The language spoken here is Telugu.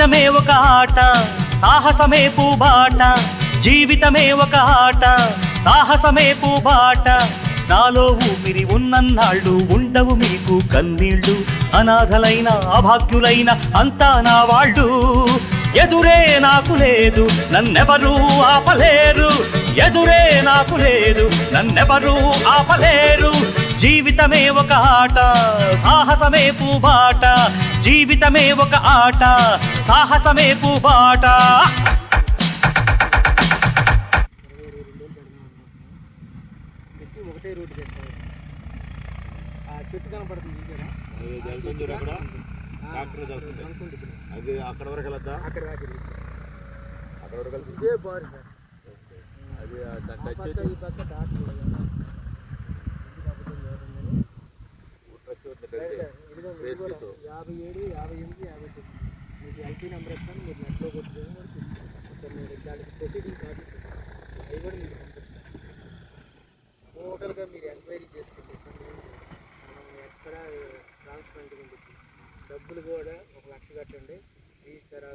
జీవితమే ఒక ఆట సాహసమే పూబాట జీవితమే ఒక ఆట సాహసమే పూబాట నాలో ఊపిరి ఉన్నన్నాళ్ళు ఉండవు మీకు కన్నీళ్ళు అనాథలైన అభాగ్యులైన అంతా నా వాళ్ళు ఎదురే నాకు లేదు నన్నెవరూ ఆపలేరు ఎదురే నాకు లేదు నన్నెవరూ ఆపలేరు జీవితమే ఒక ఆట సాహసమే పూబాట జీవితమే ఒక ఆట సాహసమే పూబాట ఒకటే రోడ్డు పెట్టాలి ఆ చెట్టు కనపడుతుంది అది అక్కడ వరకు వెళ్తా అక్కడ అక్కడ వరకు వెళ్తే ఇదే బారు సార్ అది ఈ పక్క దాటలేదు ఇదిగో 57, 58, 59 మీకు ఎల్పీ నెంబర్ ఇస్తాను మీరు నెట్లో కొట్టుకొని కూడా చూసుకోండి మీరు దానికి ప్రొసీడింగ్ కాపీస్ అవి కూడా మీకు పంపిస్తాను టోటల్గా మీరు ఎంక్వైరీ చేసుకుంటే ఎక్కడ ట్రాన్స్పరెంట్గా ఉంటుంది డబ్బులు కూడా 1 లక్ష కట్టండి రిజిస్టర్